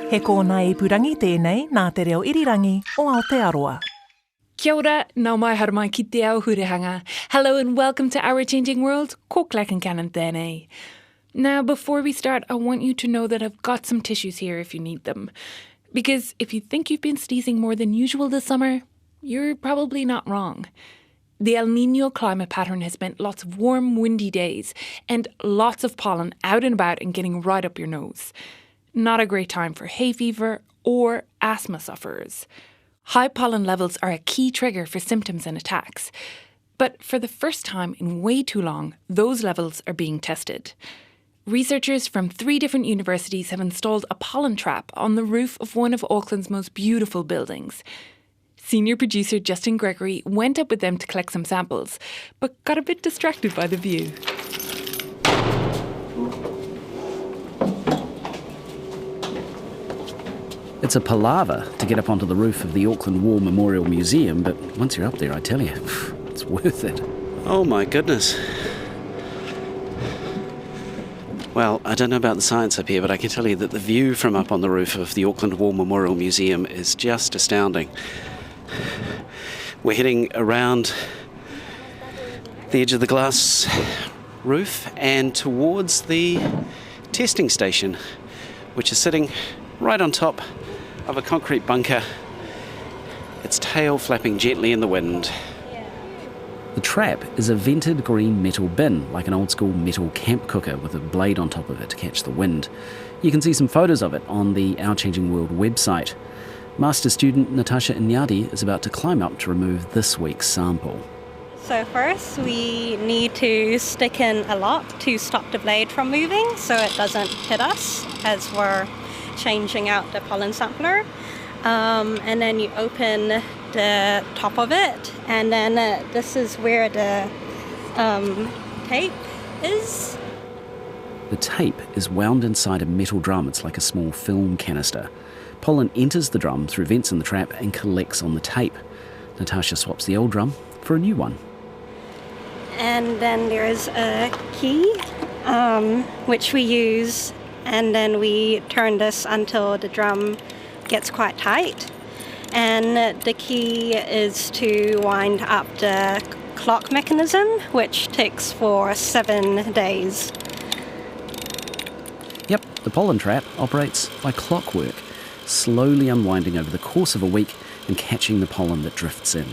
He kōna ipurangi tēnei nā te reo irirangi o Aotearoa. Kia ora, nau mai haramai ki te ao hurihanga. Hello and welcome to Our Changing World, ko Clackan Cannon tēnei. Now, before we start, I want you to know that I've got some tissues here if you need them. Because if you think you've been sneezing more than usual this summer, you're probably not wrong. The El Niño climate pattern has meant lots of warm, windy days and lots of pollen out and about and getting right up your nose. Not a great time for hay fever or asthma sufferers. High pollen levels are a key trigger for symptoms and attacks. But for the first time in way too long, those levels are being tested. Researchers from 3 different universities have installed a pollen trap on the roof of one of Auckland's most beautiful buildings. Senior producer Justin Gregory went up with them to collect some samples, but got a bit distracted by the view. It's a palaver to get up onto the roof of the Auckland War Memorial Museum, but once you're up there, I tell you, it's worth it. Oh my goodness. Well, I don't know about the science up here, but I can tell you that the view from up on the roof of the Auckland War Memorial Museum is just astounding. We're heading around the edge of the glass roof and towards the testing station, which is sitting right on top of a concrete bunker, its tail flapping gently in the wind. The trap is a vented green metal bin, like an old-school metal camp cooker with a blade on top of it to catch the wind. You can see some photos of it on the Our Changing World website. Master student Natasha Inyadi is about to climb up to remove this week's sample. So first we need to stick in a lock to stop the blade from moving so it doesn't hit us as we're changing out the pollen sampler. And then you open the top of it, and then this is where the tape is. The tape is wound inside a metal drum. It's like a small film canister. Pollen enters the drum through vents in the trap and collects on the tape. Natasha swaps the old drum for a new one. And then there's a key, which we use, and then we turn this until the drum gets quite tight. And the key is to wind up the clock mechanism, which ticks for 7 days. Yep, the pollen trap operates by clockwork, slowly unwinding over the course of a week and catching the pollen that drifts in.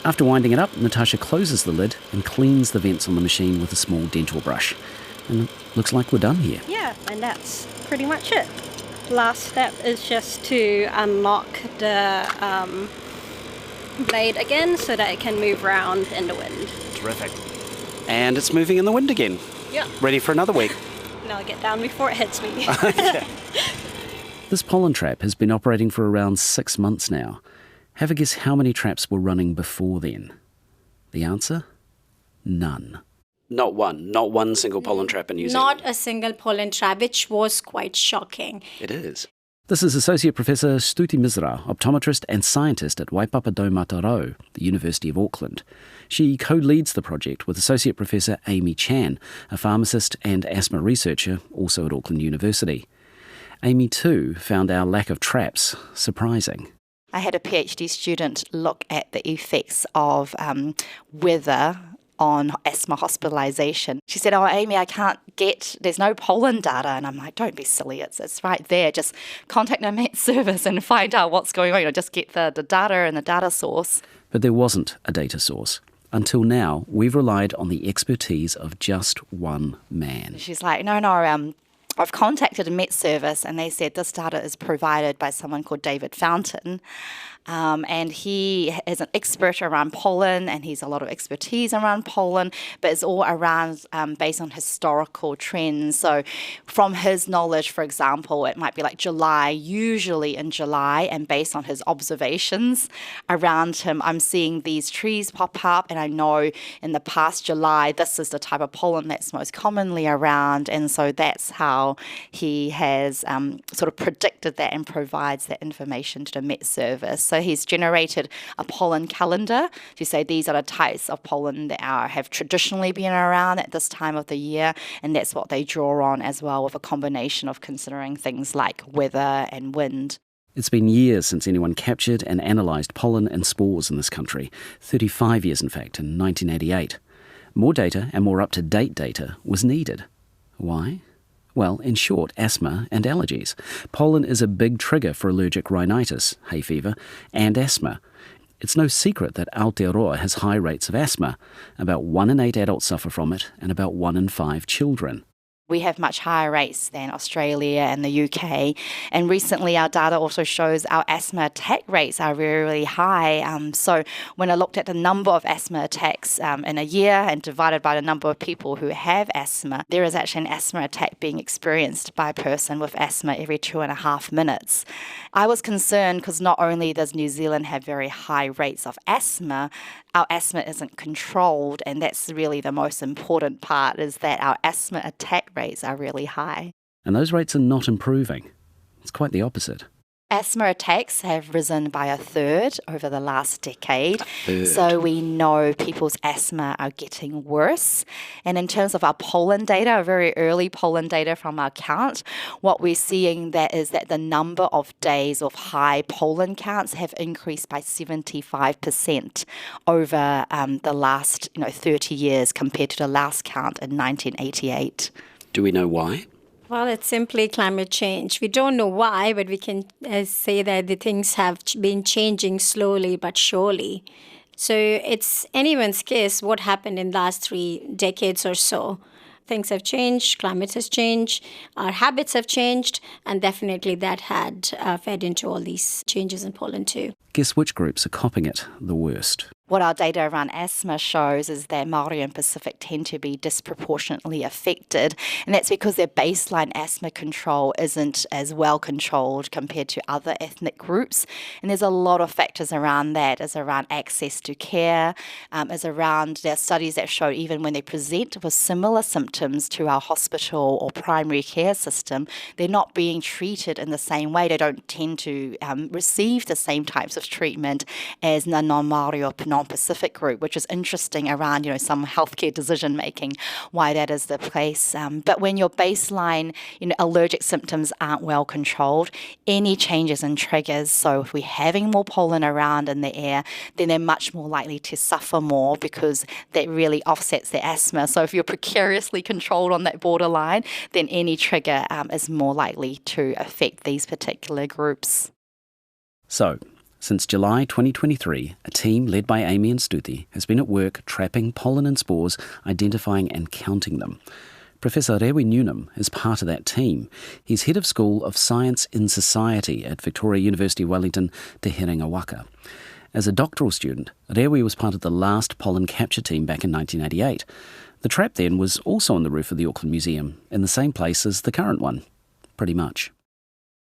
After winding it up, Natasha closes the lid and cleans the vents on the machine with a small dental brush. And it looks like we're done here. Yeah, and that's pretty much it. Last step is just to unlock the blade again so that it can move around in the wind. Terrific. And it's moving in the wind again. Yeah. Ready for another week. And I'll get down before it hits me. Okay. This pollen trap has been operating for around 6 months now. Have a guess how many traps were running before then? The answer? None. Not one single pollen trap in New Zealand. Not a single pollen trap, which was quite shocking. It is. This is Associate Professor Stuti Misra, optometrist and scientist at Waipapa do Matarau, the University of Auckland. She co-leads the project with Associate Professor Amy Chan, a pharmacist and asthma researcher, also at Auckland University. Amy too found our lack of traps surprising. I had a PhD student look at the effects of weather on asthma hospitalisation. She said, "Oh, Amy, there's no pollen data." And I'm like, "Don't be silly, it's right there. Just contact the Met Service and find out what's going on. Just get the data and the data source." But there wasn't a data source. Until now, we've relied on the expertise of just one man. She's like, no, I've contacted a Met Service and they said this data is provided by someone called David Fountain. And he is an expert around pollen and he's a lot of expertise around pollen, but it's all around based on historical trends. So from his knowledge, for example, it might be like July, usually in July, and based on his observations around him, I'm seeing these trees pop up and I know in the past July, this is the type of pollen that's most commonly around. And so that's how how he has sort of predicted that and provides that information to the Met Service. So he's generated a pollen calendar to say these are the types of pollen that have traditionally been around at this time of the year, and that's what they draw on as well, with a combination of considering things like weather and wind. It's been years since anyone captured and analysed pollen and spores in this country. 35 years, in fact, in 1988. More data and more up-to-date data was needed. Why? Well, in short, asthma and allergies. Pollen is a big trigger for allergic rhinitis, hay fever, and asthma. It's no secret that Aotearoa has high rates of asthma. About 1 in 8 adults suffer from it, and about 1 in 5 children. We have much higher rates than Australia and the UK. And recently our data also shows our asthma attack rates are really, really high. So when I looked at the number of asthma attacks in a year and divided by the number of people who have asthma, there is actually an asthma attack being experienced by a person with asthma every 2.5 minutes. I was concerned because not only does New Zealand have very high rates of asthma, our asthma isn't controlled, and that's really the most important part, is that our asthma attack rates are really high. And those rates are not improving. It's quite the opposite. Asthma attacks have risen by a third over the last decade. So we know people's asthma are getting worse. And in terms of our pollen data, very early pollen data from our count, what we're seeing that is that the number of days of high pollen counts have increased by 75% over the last 30 years compared to the last count in 1988. Do we know why? Well, it's simply climate change. We don't know why, but we can say that the things have been changing slowly but surely. So it's anyone's guess what happened in the last 3 decades or so. Things have changed, climate has changed, our habits have changed, and definitely that had fed into all these changes in pollen too. Guess which groups are copping it the worst? What our data around asthma shows is that Māori and Pacific tend to be disproportionately affected, and that's because their baseline asthma control isn't as well controlled compared to other ethnic groups. And there's a lot of factors around that, is around access to care, is around their studies that show even when they present with similar symptoms to our hospital or primary care system, they're not being treated in the same way. They don't tend to receive the same types of treatment as the non-Māori or non-Pacific group, which is interesting around, some healthcare decision making, why that is the case. But when your baseline, allergic symptoms aren't well controlled, any changes in triggers, so if we're having more pollen around in the air, then they're much more likely to suffer more because that really offsets their asthma. So if you're precariously controlled on that borderline, then any trigger is more likely to affect these particular groups. So, since July 2023, a team led by Amy and Stuti has been at work trapping pollen and spores, identifying and counting them. Professor Rewi Newnham is part of that team. He's Head of School of Science in Society at Victoria University of Wellington, Te Herenga Waka. As a doctoral student, Rewi was part of the last pollen capture team back in 1988. The trap then was also on the roof of the Auckland Museum, in the same place as the current one, pretty much.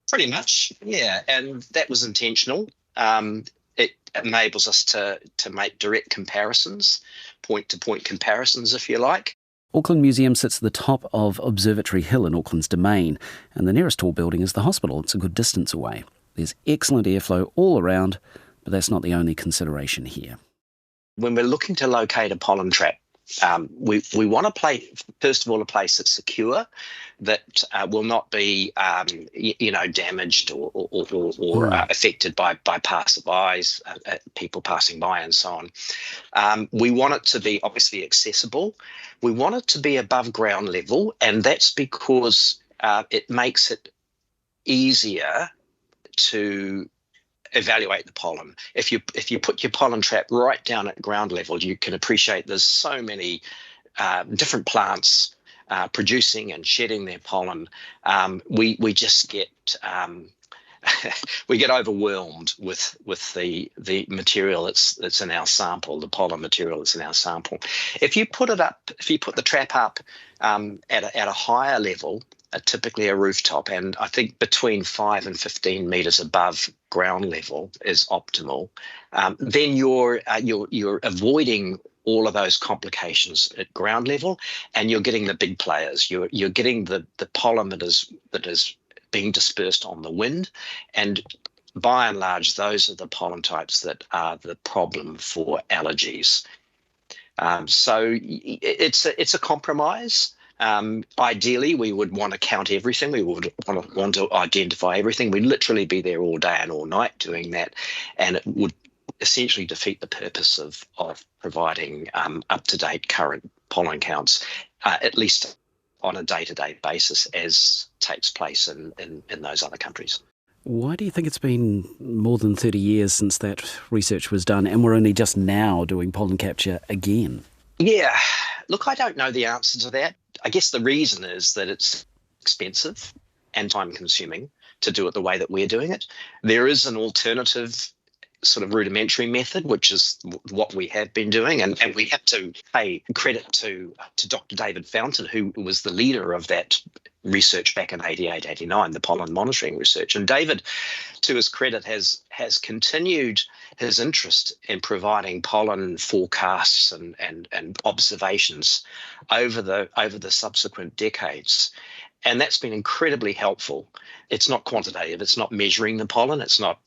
Pretty much, yeah, and that was intentional. It enables us to make direct comparisons, point-to-point comparisons, if you like. Auckland Museum sits at the top of Observatory Hill in Auckland's Domain, and the nearest tall building is the hospital. It's a good distance away. There's excellent airflow all around, but that's not the only consideration here. When we're looking to locate a pollen trap, we want a place, first of all, a place that's secure, that will not be, damaged or affected by passerbys, people passing by and so on. We want it to be obviously accessible. We want it to be above ground level, and that's because it makes it easier to evaluate the pollen. If you put your pollen trap right down at ground level, you can appreciate there's so many different plants producing and shedding their pollen. We just get we get overwhelmed with the material that's in our sample, the pollen material that's in our sample. If you put the trap up at a higher level, typically a rooftop, and I think between 5 and 15 metres above ground level is optimal. Then you're avoiding all of those complications at ground level, and you're getting the big players. You're getting the pollen that is being dispersed on the wind, and by and large, those are the pollen types that are the problem for allergies. So it's a compromise. Ideally, we would want to count everything. We would want to identify everything. We'd literally be there all day and all night doing that, and it would essentially defeat the purpose of providing up-to-date current pollen counts, at least on a day-to-day basis, as takes place in those other countries. Why do you think it's been more than 30 years since that research was done and we're only just now doing pollen capture again? Yeah, look, I don't know the answer to that. I guess the reason is that it's expensive and time-consuming to do it the way that we're doing it. There is an alternative sort of rudimentary method, which is what we have been doing, and we have to pay credit to Dr. David Fountain, who was the leader of that research back in 88, 89, the pollen monitoring research. And David, to his credit, has continued his interest in providing pollen forecasts and observations over the subsequent decades. And that's been incredibly helpful. It's not quantitative, it's not measuring the pollen, it's not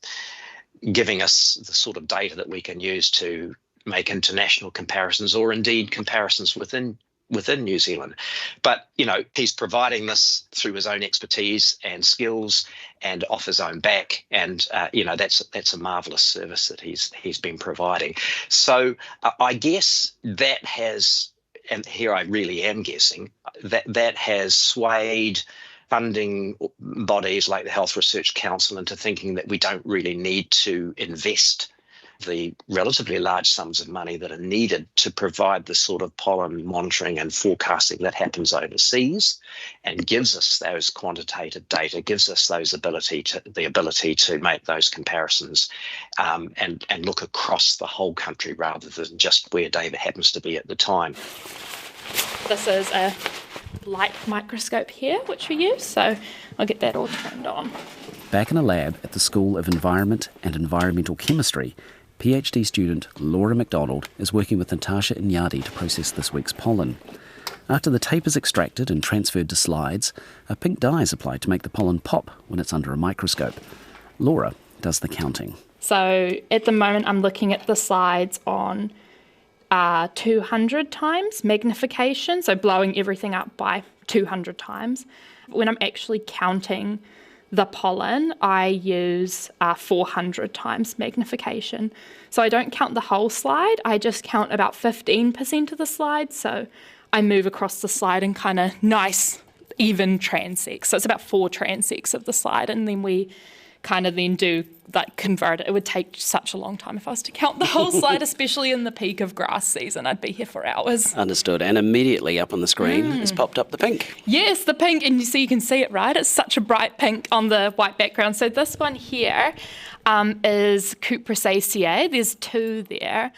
giving us the sort of data that we can use to make international comparisons or indeed comparisons within New Zealand. But, he's providing this through his own expertise and skills and off his own back. And, that's a marvellous service that he's been providing. So I guess that has, and here I really am guessing, that has swayed funding bodies like the Health Research Council into thinking that we don't really need to invest the relatively large sums of money that are needed to provide the sort of pollen monitoring and forecasting that happens overseas, and gives us those quantitative data, gives us the ability to make those comparisons and look across the whole country rather than just where David happens to be at the time. This is a light microscope here, which we use, so I'll get that all turned on. Back in a lab at the School of Environment and Environmental Chemistry, PhD student Laura McDonald is working with Natasha Inyadi to process this week's pollen. After the tape is extracted and transferred to slides, a pink dye is applied to make the pollen pop when it's under a microscope. Laura does the counting. So at the moment I'm looking at the slides on 200 times magnification, so blowing everything up by 200 times. When I'm actually counting the pollen, I use 400 times magnification. So I don't count the whole slide, I just count about 15% of the slide. So I move across the slide in kind of nice, even transects. So it's about 4 transects of the slide, and then we kind of then do convert it. It would take such a long time if I was to count the whole slide, especially in the peak of grass season. I'd be here for hours. Understood. And immediately up on the screen has popped up the pink. Yes, the pink, and you can see it, right? It's such a bright pink on the white background. So this one here is Cupressaceae. There's 2 there.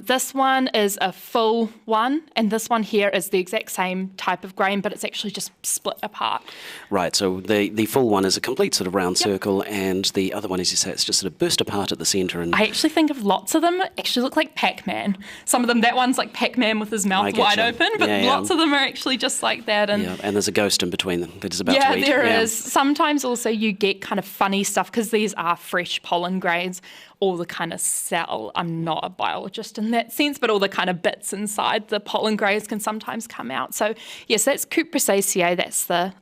This one is a full one, and this one here is the exact same type of grain, but it's actually just split apart. Right, so the full one is a complete sort of round circle, and the other one, as you say, it's just sort of burst apart at the centre. And I actually think of lots of them actually look like Pac-Man. Some of them, that one's like Pac-Man with his mouth wide open, but lots of them are actually just like that. And and there's a ghost in between them that is about to eat. There is. Sometimes also you get kind of funny stuff because these are fresh pollen grains. All the kind of cell, I'm not a biologist in that sense, but all the kind of bits inside the pollen grains can sometimes come out. So yes, that's Cupressaceae, that's the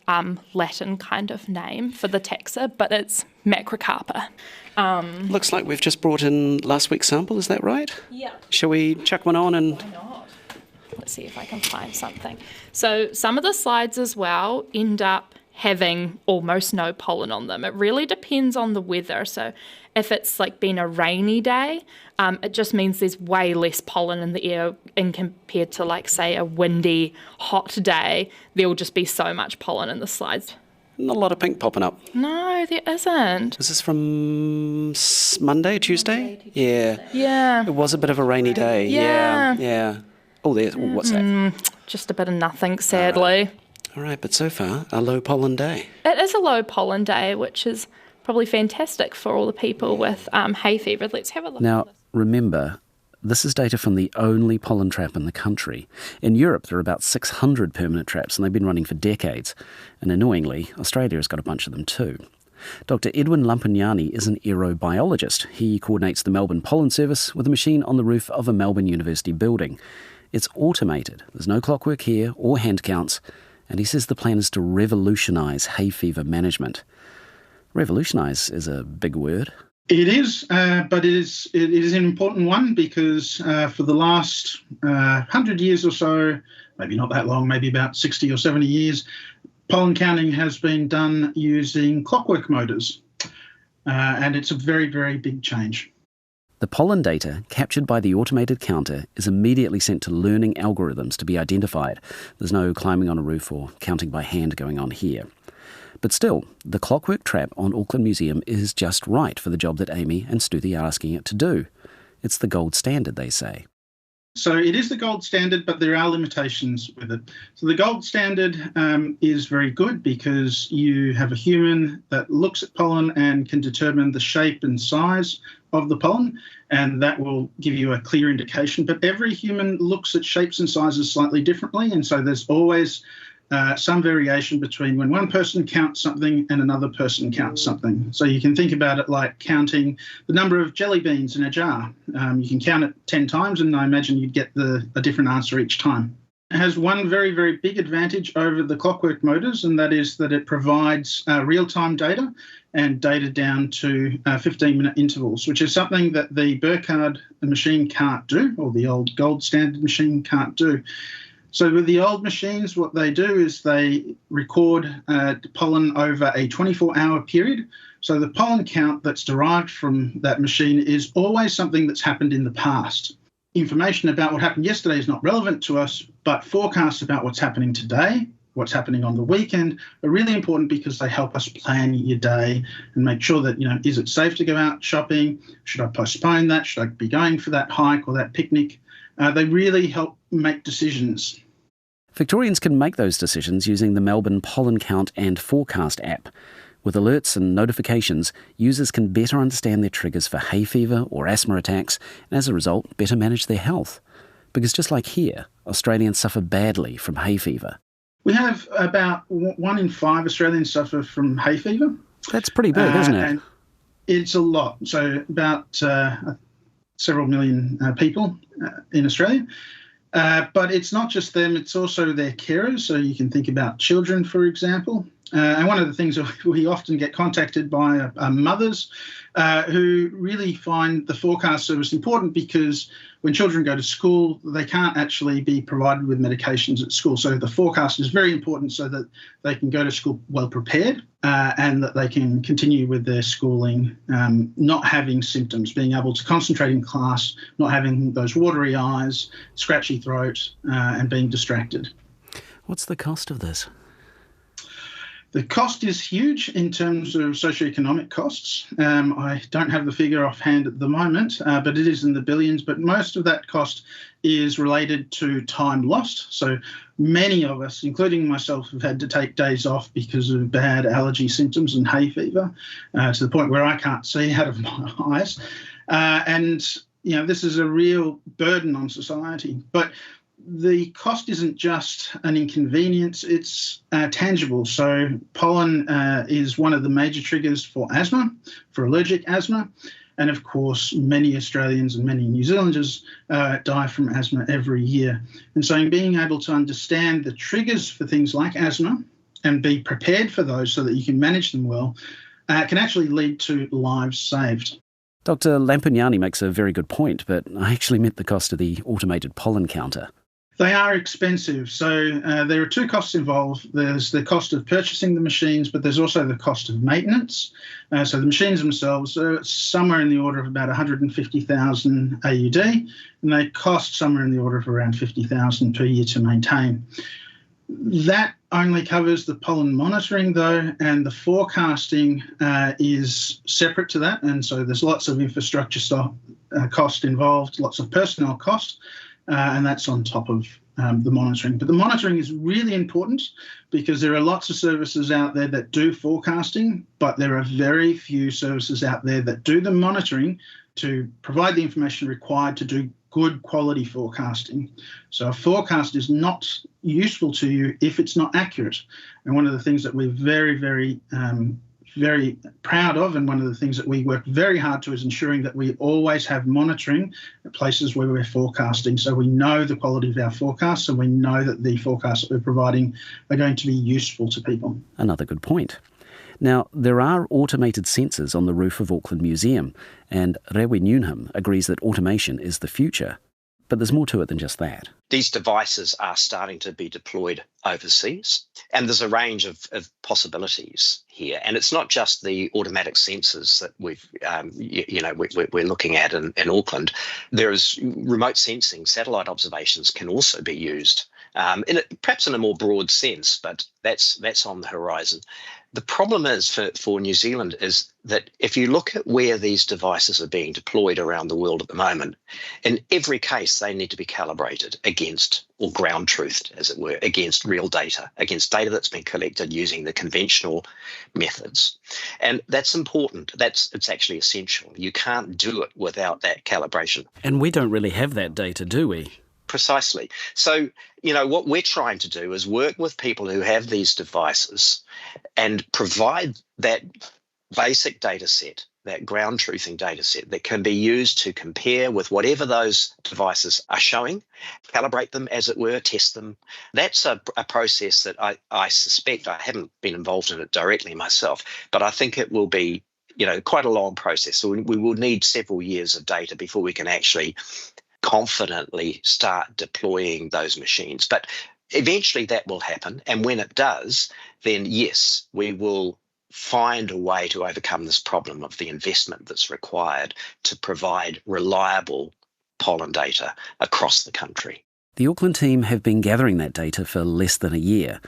Latin kind of name for the taxa, but it's Macrocarpa. Looks like we've just brought in last week's sample, is that right? Yeah. Shall we chuck one on and... Why not? Let's see if I can find something. So some of the slides as well end up having almost no pollen on them. It really depends on the weather. So if it's like been a rainy day, it just means there's way less pollen in the air in compared to like say a windy, hot day. There will just be so much pollen in the slides. Not a lot of pink popping up. No, there isn't. Is this from Monday, Tuesday? Yeah. It was a bit of a rainy day. Yeah. Oh, there's what's that? Just a bit of nothing, sadly. All right, but so far, a low pollen day. It is a low pollen day, which is probably fantastic for all the people with hay fever. Let's have a look. Now, remember, This is data from the only pollen trap in the country. In Europe, there are about 600 permanent traps, and they've been running for decades. And annoyingly, Australia has got a bunch of them too. Dr. Edwin Lampugnani is an aerobiologist. He coordinates the Melbourne Pollen Service with a machine on the roof of a Melbourne University building. It's automated. There's no clockwork here or hand counts. And he says the plan is to revolutionise hay fever management. Revolutionise is a big word. It is, but it is an important one because for the last 100 years or so, maybe not that long, maybe about 60 or 70 years, pollen counting has been done using clockwork motors, and it's a very, very big change. The pollen data captured by the automated counter is immediately sent to learning algorithms to be identified. There's no climbing on a roof or counting by hand going on here. But still, the clockwork trap on Auckland Museum is just right for the job that Amy and Stuti are asking it to do. It's the gold standard, they say. So it is the gold standard, but there are limitations with it. So the gold standard is very good because you have a human that looks at pollen and can determine the shape and size of the pollen, and that will give you a clear indication. But every human looks at shapes and sizes slightly differently, and so there's always some variation between when one person counts something and another person counts something. So you can think about it like counting the number of jelly beans in a jar. You can count it 10 times and I imagine you'd get a different answer each time. It has one very, very big advantage over the clockwork motors, and that is that it provides real-time data and data down to 15-minute intervals, which is something that the Burkhard machine can't do, or the old gold standard machine can't do. So with the old machines, what they do is they record pollen over a 24-hour period. So the pollen count that's derived from that machine is always something that's happened in the past. Information about what happened yesterday is not relevant to us, but forecasts about what's happening today, what's happening on the weekend, are really important because they help us plan your day and make sure that, is it safe to go out shopping? Should I postpone that? Should I be going for that hike or that picnic? They really help make decisions. Victorians can make those decisions using the Melbourne Pollen Count and Forecast app. With alerts and notifications, users can better understand their triggers for hay fever or asthma attacks, and as a result, better manage their health. Because just like here, Australians suffer badly from hay fever. We have about 1 in 5 Australians suffer from hay fever. That's pretty big, isn't it? And it's a lot. So about several million people in Australia. But it's not just them, it's also their carers. So you can think about children, for example. And one of the things that we often get contacted by are mothers who really find the forecast service important because when children go to school, they can't actually be provided with medications at school. So the forecast is very important so that they can go to school well prepared and that they can continue with their schooling, not having symptoms, being able to concentrate in class, not having those watery eyes, scratchy throat, and being distracted. What's the cost of this? The cost is huge in terms of socioeconomic costs. I don't have the figure offhand at the moment, but it is in the billions. But most of that cost is related to time lost. So many of us, including myself, have had to take days off because of bad allergy symptoms and hay fever, to the point where I can't see out of my eyes. And this is a real burden on society. But the cost isn't just an inconvenience, it's tangible. So pollen is one of the major triggers for asthma, for allergic asthma. And of course, many Australians and many New Zealanders die from asthma every year. And so being able to understand the triggers for things like asthma and be prepared for those so that you can manage them well can actually lead to lives saved. Dr. Lampugnani makes a very good point, but I actually meant the cost of the automated pollen counter. They are expensive. So there are 2 costs involved. There's the cost of purchasing the machines, but there's also the cost of maintenance. So the machines themselves are somewhere in the order of about 150,000 AUD, and they cost somewhere in the order of around 50,000 per year to maintain. That only covers the pollen monitoring, though, and the forecasting is separate to that. And so there's lots of infrastructure cost involved, lots of personnel cost. And that's on top of the monitoring. But the monitoring is really important because there are lots of services out there that do forecasting, but there are very few services out there that do the monitoring to provide the information required to do good quality forecasting. So a forecast is not useful to you if it's not accurate. And one of the things that we're very, very proud of, and one of the things that we work very hard to, is ensuring that we always have monitoring at places where we're forecasting, so we know the quality of our forecasts and we know that the forecasts that we're providing are going to be useful to people. Another good point. Now, there are automated sensors on the roof of Auckland Museum, and Gregory Newnham agrees that automation is the future. But there's more to it than just that. These devices are starting to be deployed overseas, and there's a range of possibilities here. And it's not just the automatic sensors that we're looking at in Auckland. There is remote sensing. Satellite observations can also be used, perhaps in a more broad sense, but that's on the horizon. The problem is for New Zealand is that if you look at where these devices are being deployed around the world at the moment, in every case they need to be calibrated against, or ground truthed as it were, against real data, against data that's been collected using the conventional methods. And that's important. It's actually essential. You can't do it without that calibration. And we don't really have that data, do we? Precisely. So, what we're trying to do is work with people who have these devices and provide that basic data set, that ground truthing data set that can be used to compare with whatever those devices are showing, calibrate them, as it were, test them. That's a process that I suspect, I haven't been involved in it directly myself, but I think it will be, quite a long process. So we will need several years of data before we can actually confidently start deploying those machines. But eventually that will happen. And when it does, then yes, we will find a way to overcome this problem of the investment that's required to provide reliable pollen data across the country. The Auckland team have been gathering that data for less than a year,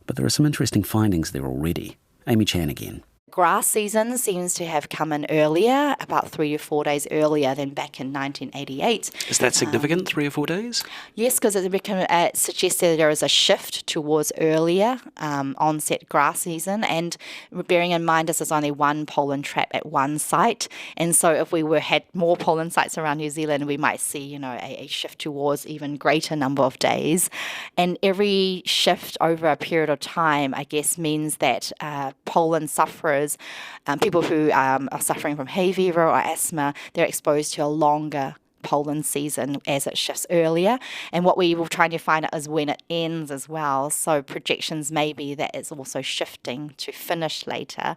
but there are some interesting findings there already. Amy Chan again. Grass season seems to have come in earlier, about 3 or 4 days earlier than back in 1988. Is that significant, 3 or 4 days? Yes, because it suggests that there is a shift towards earlier onset grass season. And bearing in mind this is only one pollen trap at one site. And so if we had more pollen sites around New Zealand, we might see, a shift towards even greater number of days. And every shift over a period of time, I guess, means that pollen sufferers, people who are suffering from hay fever or asthma, they're exposed to a longer pollen season as it shifts earlier. And what we will try to find out is when it ends as well. So projections may be that it's also shifting to finish later.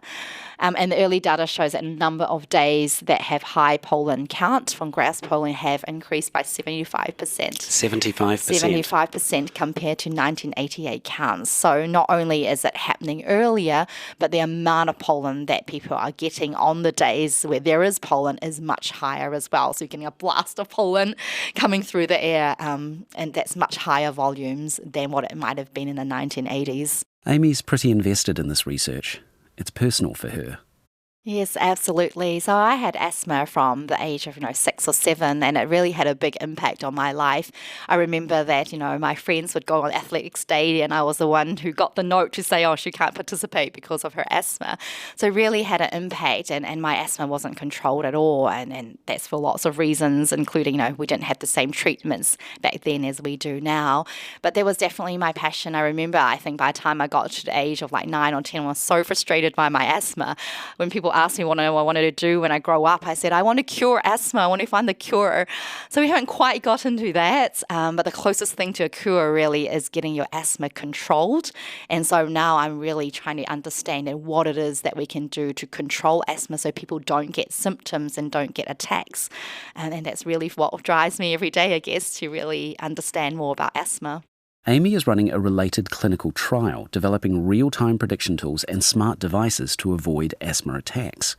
And the early data shows that a number of days that have high pollen count from grass pollen have increased by 75%. 75%? 75% compared to 1988 counts. So not only is it happening earlier, but the amount of pollen that people are getting on the days where there is pollen is much higher as well. So you're getting a blast of pollen coming through the air, and that's much higher volumes than what it might have been in the 1980s. Amy's pretty invested in this research. It's personal for her. Yes, absolutely. So I had asthma from the age of, 6 or 7, and it really had a big impact on my life. I remember that, my friends would go on athletics day and I was the one who got the note to say, she can't participate because of her asthma. So it really had an impact, and my asthma wasn't controlled at all. And that's for lots of reasons, including, we didn't have the same treatments back then as we do now. But there was definitely my passion. I remember, I think by the time I got to the age of 9 or 10, I was so frustrated by my asthma. When people asked me what I wanted to do when I grow up, I said, I want to cure asthma. I want to find the cure. So we haven't quite gotten to that, but the closest thing to a cure really is getting your asthma controlled. And so now I'm really trying to understand what it is that we can do to control asthma so people don't get symptoms and don't get attacks. And that's really what drives me every day, I guess, to really understand more about asthma. Amy is running a related clinical trial, developing real-time prediction tools and smart devices to avoid asthma attacks.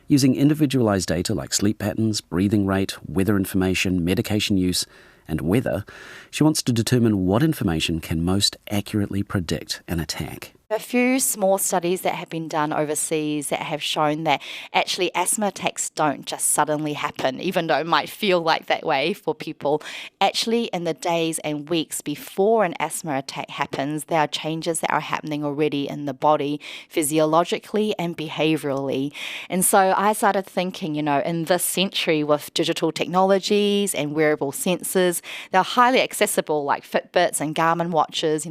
Using individualised data like sleep patterns, breathing rate, weather information, medication use, and weather, she wants to determine what information can most accurately predict an attack. A few small studies that have been done overseas that have shown that actually asthma attacks don't just suddenly happen, even though it might feel like that way for people. Actually, in the days and weeks before an asthma attack happens, there are changes that are happening already in the body, physiologically and behaviorally. And so I started thinking, in this century with digital technologies and wearable sensors, they're highly accessible like Fitbits and Garmin watches,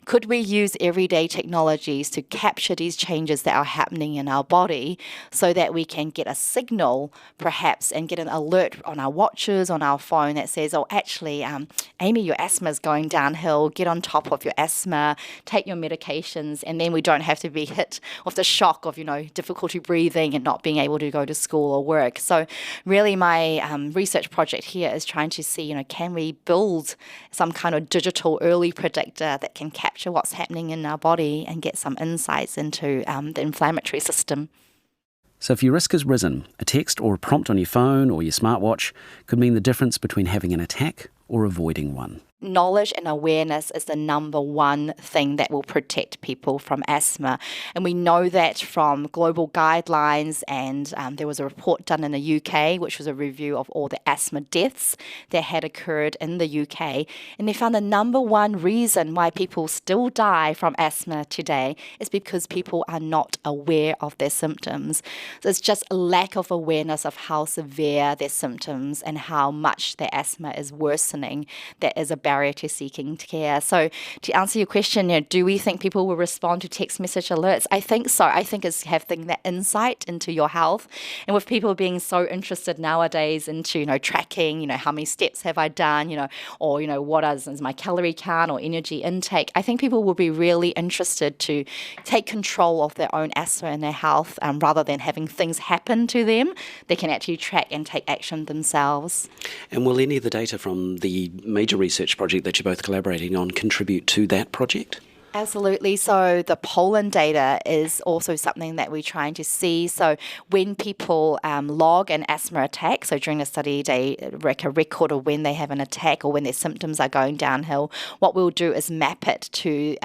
could we use everyday technologies to capture these changes that are happening in our body so that we can get a signal perhaps and get an alert on our watches, on our phone that says, oh, actually, Amy, your asthma is going downhill, get on top of your asthma, take your medications, and then we don't have to be hit with the shock of, difficulty breathing and not being able to go to school or work. So really my research project here is trying to see, can we build some kind of digital early predictor that can capture what's happening in our body and get some insights into the inflammatory system. So if your risk has risen, a text or a prompt on your phone or your smartwatch could mean the difference between having an attack or avoiding one. Knowledge and awareness is the number one thing that will protect people from asthma. And we know that from global guidelines, and there was a report done in the UK, which was a review of all the asthma deaths that had occurred in the UK. And they found the number one reason why people still die from asthma today is because people are not aware of their symptoms. So it's just a lack of awareness of how severe their symptoms and how much their asthma is worsening that is a barrier to seeking care. So to answer your question, do we think people will respond to text message alerts? I think so. I think it's having that insight into your health. And with people being so interested nowadays into, tracking, how many steps have I done, or, what is my calorie count or energy intake, I think people will be really interested to take control of their own asthma and their health rather than having things happen to them. They can actually track and take action themselves. And will any of the data from the major research project that you're both collaborating on contribute to that project? Absolutely. So the Pollen data is also something that we're trying to see. So when people log an asthma attack, so during the study they make a record of when they have an attack or when their symptoms are going downhill, what we'll do is map it to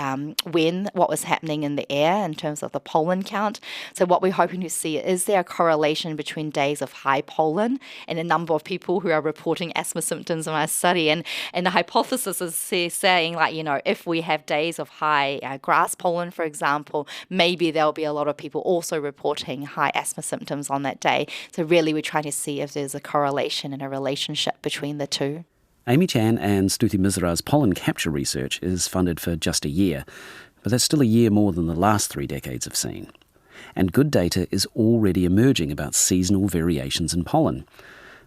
what was happening in the air in terms of the pollen count. So what we're hoping to see is there a correlation between days of high pollen and the number of people who are reporting asthma symptoms in our study. And the hypothesis is saying, if we have days of high grass pollen, for example, maybe there'll be a lot of people also reporting high asthma symptoms on that day. So really we're trying to see if there's a correlation and a relationship between the two. Amy Chan and Stuti Misra's pollen capture research is funded for just a year, but that's still a year more than the last 3 decades have seen. And good data is already emerging about seasonal variations in pollen.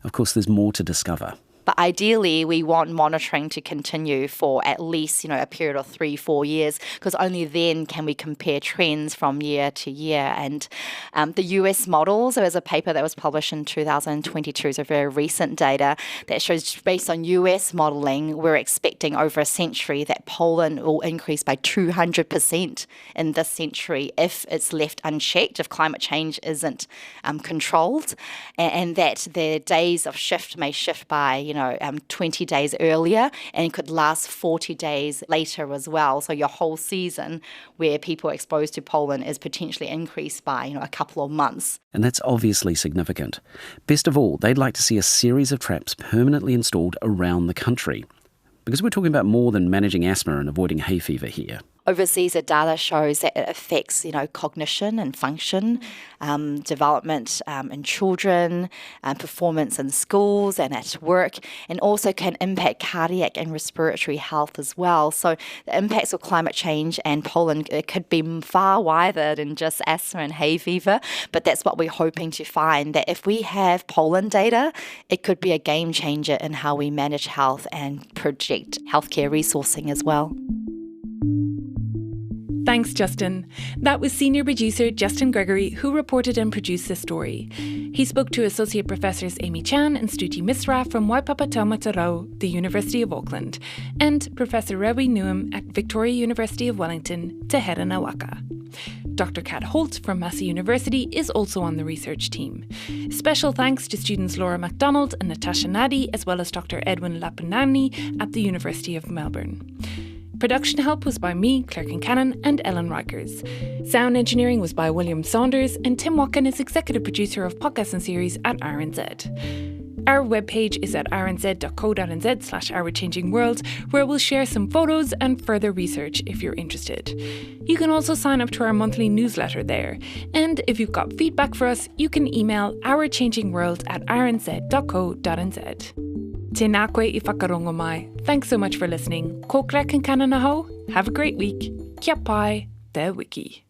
Of course, there's more to discover. But ideally, we want monitoring to continue for at least, a period of 3-4 years, because only then can we compare trends from year to year. And the US models, there was a paper that was published in 2022, so very recent data, that shows based on US modelling, we're expecting over a century that pollen will increase by 200% in this century if it's left unchecked, if climate change isn't controlled, and that the days of shift may shift by, 20 days earlier and could last 40 days later as well. So your whole season where people are exposed to pollen is potentially increased by, a couple of months. And that's obviously significant. Best of all, they'd like to see a series of traps permanently installed around the country. Because we're talking about more than managing asthma and avoiding hay fever here. Overseas, the data shows that it affects, cognition and function, development in children, performance in schools and at work, and also can impact cardiac and respiratory health as well. So the impacts of climate change and pollen could be far wider than just asthma and hay fever, but that's what we're hoping to find, that if we have pollen data, it could be a game changer in how we manage health and project healthcare resourcing as well. Thanks, Justin. That was senior producer Justin Gregory, who reported and produced this story. He spoke to Associate Professors Amy Chan and Stuti Misra from Waipapa Taumata Rau, the University of Auckland, and Professor Rewi Nuam at Victoria University of Wellington, Te Herena Waka. Dr. Kat Holt from Massey University is also on the research team. Special thanks to students Laura MacDonald and Natasha Nadi, as well as Dr. Edwin Lapunamni at the University of Melbourne. Production help was by me, Claire Kincannon, and Ellen Rikers. Sound engineering was by William Saunders, and Tim Watkin is executive producer of podcasts and series at RNZ. Our webpage is at rnz.co.nz/ourchangingworld, where we'll share some photos and further research if you're interested. You can also sign up to our monthly newsletter there. And if you've got feedback for us, you can email ourchangingworld@rnz.co.nz. Tinakwe I whakarongo mai. Thanks so much for listening. Ko Claire Kincannon aho. Have a great week. Kia pai, te wiki.